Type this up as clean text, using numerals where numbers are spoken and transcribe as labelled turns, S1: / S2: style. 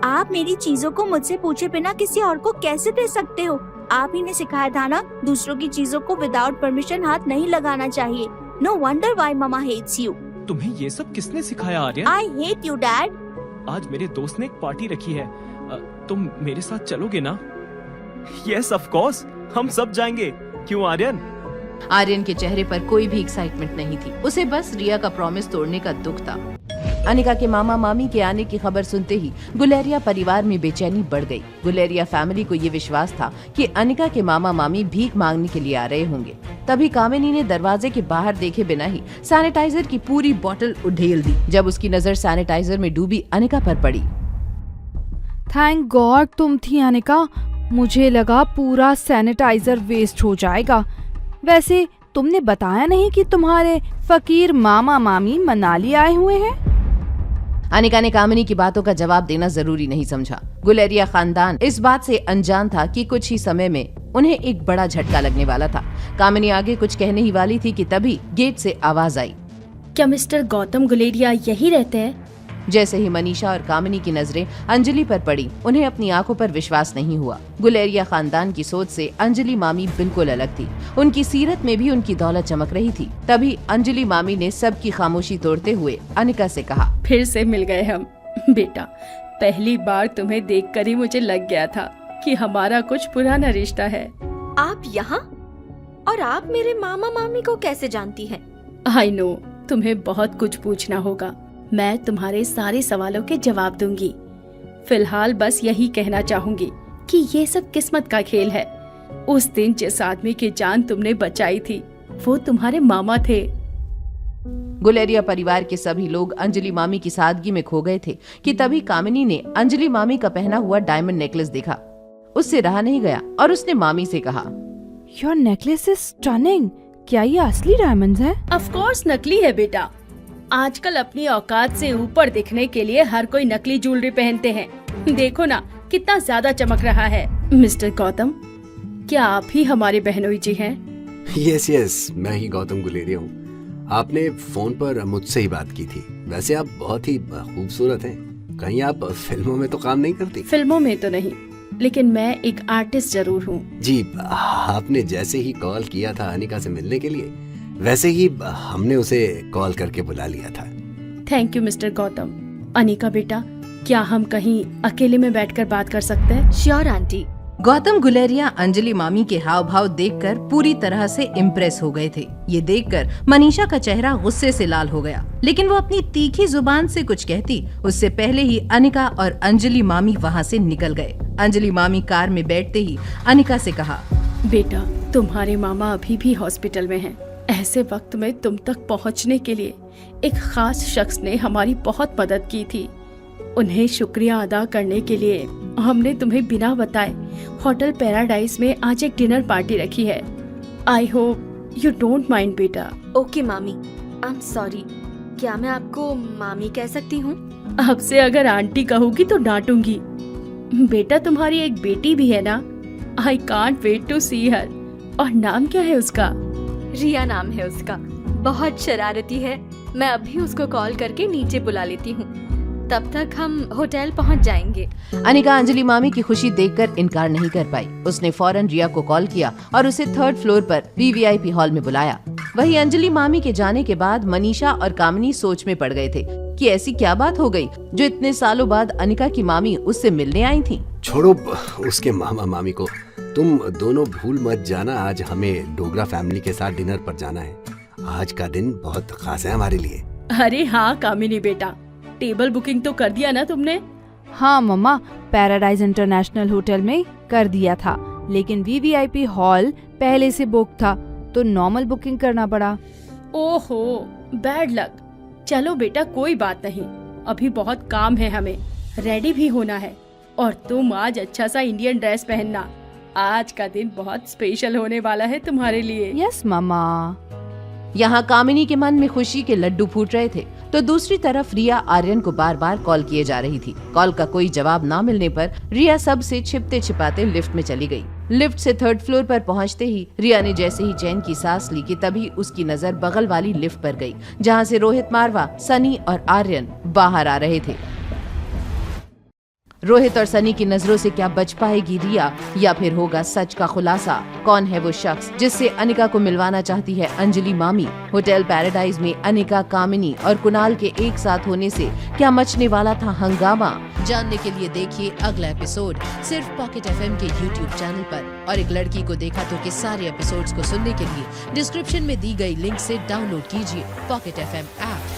S1: आप मेरी चीजों को मुझसे पूछे बिना किसी और को कैसे दे सकते हो? आप ही ने सिखाया था ना, दूसरों की चीजों को विदाउट परमिशन हाथ नहीं लगाना चाहिए। No wonder why mama hates you.
S2: तुम्हें ये सब किसने सिखाया Aryan?
S1: I hate you dad.
S2: आज मेरे दोस्त ने एक पार्टी रखी है, तुम मेरे साथ चलोगे ना? यस ऑफ कोर्स, हम सब जाएंगे। क्यों आर्यन?
S3: आर्यन के चेहरे पर कोई भी एक्साइटमेंट नहीं थी, उसे बस रिया का प्रॉमिस तोड़ने का दुख था। अनिका के मामा मामी के आने की खबर सुनते ही गुलेरिया परिवार में बेचैनी बढ़ गई। गुलेरिया फैमिली को ये विश्वास था कि अनिका के मामा मामी भीख मांगने के लिए आ रहे होंगे। तभी कामिनी ने दरवाजे के बाहर देखे बिना ही सैनिटाइजर की पूरी बोतल उधेल दी। जब उसकी नजर सैनिटाइजर में डूबी अनिका पर पड़ी।
S4: थैंक गॉड तुम थी अनिका, मुझे लगा पूरा सैनिटाइजर वेस्ट हो जाएगा। वैसे तुमने बताया नहीं कि तुम्हारे फकीर मामा मामी मनाली आए हुए हैं?
S3: अनिका ने कामिनी की बातों का जवाब देना जरूरी नहीं समझा। गुलेरिया खानदान इस बात से अनजान था कि कुछ ही समय में उन्हें एक बड़ा झटका लगने वाला था। कामिनी आगे कुछ कहने ही वाली थी कि तभी गेट से आवाज आई।
S5: क्या मिस्टर गौतम गुलेरिया यही रहते हैं?
S3: जैसे ही मनीषा और कामिनी की नजरें अंजलि पर पड़ी, उन्हें अपनी आंखों पर विश्वास नहीं हुआ। गुलेरिया खानदान की सोच से अंजलि मामी बिल्कुल अलग थी। उनकी सीरत में भी उनकी दौलत चमक रही थी। तभी अंजलि मामी ने सबकी खामोशी तोड़ते हुए अनिका से कहा,
S5: फिर से मिल गए हम। बेटा, पहली बार तुम्हें देखकर ही मुझे लग गया था कि हमारा कुछ पुराना रिश्ता है।
S6: आप यहाँ? और आप मेरे मामा मामी को कैसे जानती हैं?
S5: आई नो, तुम्हें बहुत कुछ पूछना होगा। मैं तुम्हारे सारे सवालों के जवाब दूंगी। फिलहाल बस यही कहना चाहूंगी कि ये सब किस्मत का खेल है। उस दिन जिस आदमी की जान तुमने बचाई थी, वो तुम्हारे मामा थे।
S3: गुलेरिया परिवार के सभी लोग अंजलि मामी की सादगी में खो गए थे कि तभी कामिनी ने अंजलि मामी का पहना हुआ डायमंड नेकलेस देखा। उससे रहा नहीं गया और उसने मामी से कहा,
S4: योर नेकलेस इज स्टनिंग। क्या ये असली डायमंड्स हैं?
S5: ऑफ कोर्स नकली है बेटा। आजकल अपनी औकात से ऊपर दिखने के लिए हर कोई नकली ज्वेलरी पहनते हैं। देखो ना कितना ज्यादा चमक रहा है। मिस्टर गौतम, क्या आप ही हमारे बहनोई जी हैं?
S7: यस, मैं ही गौतम गुलेरिया हूँ। आपने फोन पर मुझसे ही बात की थी। वैसे आप बहुत ही खूबसूरत हैं। कहीं आप फिल्मों में तो काम नहीं करती?
S5: फिल्मों में तो नहीं, लेकिन मैं एक आर्टिस्ट जरूर हूँ।
S7: जी, आपने जैसे ही कॉल किया था अनिका से मिलने के लिए, वैसे ही हमने उसे कॉल करके बुला लिया था।
S5: Thank you mister Gautam. Anika बेटा, क्या हम कहीं अकेले में बैठकर बात कर सकते हैं?
S6: Sure aunty.
S3: गौतम गुलेरिया अंजलि मामी के हाव भाव देखकर पूरी तरह से इम्प्रेस हो गए थे। ये देखकर मनीषा का चेहरा गुस्से से लाल हो गया, लेकिन वो अपनी तीखी जुबान से कुछ कहती उससे पहले ही अनिका और अंजलि मामी वहाँ से निकल गए। अंजलि मामी कार में बैठते ही अनिका से कहा,
S5: बेटा, तुम्हारे मामा अभी भी हॉस्पिटल में हैं। ऐसे वक्त में तुम तक पहुंचने के लिए एक खास शख्स ने हमारी बहुत मदद की थी। उन्हें शुक्रिया अदा करने के लिए हमने तुम्हें बिना बताए होटल पैराडाइज में आज एक डिनर पार्टी रखी है। I hope you don't mind बेटा।
S6: ओके मामी, आई एम सॉरी। क्या मैं आपको मामी कह सकती हूँ?
S5: अब से अगर आंटी कहूँगी तो डांटूंगी। बेटा, तुम्हारी एक बेटी भी है ना? आई कांट वेट टू सी हर। और नाम क्या है उसका?
S6: रिया नाम है उसका। बहुत शरारती है। मैं अभी उसको कॉल करके नीचे बुला लेती हूँ। तब तक हम होटल पहुँच जाएंगे।
S3: अनिका अंजलि मामी की खुशी देखकर इनकार नहीं कर पाई। उसने फौरन रिया को कॉल किया और उसे 3rd फ्लोर पर VVIP हॉल में बुलाया। वहीं अंजलि मामी के जाने के बाद मनीषा और कामिनी सोच में पड़ गए थे कि ऐसी क्या बात हो गई जो इतने सालों बाद अनिका की मामी उससे मिलने आई थी।
S7: छोड़ो उसके मामा मामी को, तुम दोनों भूल मत जाना, आज हमें डोगरा फैमिली के साथ डिनर पर जाना है। आज का दिन बहुत खास है हमारे लिए।
S5: अरे हाँ कामिनी बेटा, टेबल बुकिंग तो कर दिया ना तुमने?
S4: हाँ मम्मा, पैराडाइज इंटरनेशनल होटल में कर दिया था, लेकिन VVIP हॉल पहले से बुक था तो नॉर्मल बुकिंग करना पड़ा।
S5: ओहो, बैड लक। चलो बेटा, कोई बात नहीं, अभी बहुत काम है, हमें रेडी भी होना है। और तुम आज अच्छा सा इंडियन ड्रेस पहनना। आज का दिन बहुत स्पेशल होने वाला है तुम्हारे लिए।
S4: यस मम्मा।
S3: यहाँ कामिनी के मन में खुशी के लड्डू फूट रहे थे, तो दूसरी तरफ रिया आर्यन को बार बार कॉल किए जा रही थी। कॉल का कोई जवाब ना मिलने पर रिया सबसे छिपते छिपाते लिफ्ट में चली गई। लिफ्ट से 3rd फ्लोर पर पहुंचते ही रिया ने जैसे ही चैन की सांस ली कि तभी उसकी नजर बगल वाली लिफ्ट पर गई, जहां से रोहित मारवा, सनी और आर्यन बाहर आ रहे थे। रोहित और सनी की नजरों से क्या बच पाएगी रिया, या फिर होगा सच का खुलासा? कौन है वो शख्स जिससे अनिका को मिलवाना चाहती है अंजलि मामी? होटल पैराडाइज में अनिका, कामिनी और कुणाल के एक साथ होने से क्या मचने वाला था हंगामा? जानने के लिए देखिए अगला एपिसोड सिर्फ पॉकेट FM के YouTube चैनल पर। और एक लड़की को देखा तो के सारे एपिसोड्स को सुनने के लिए डिस्क्रिप्शन में दी गई लिंक से डाउनलोड कीजिए पॉकेट FM ऐप।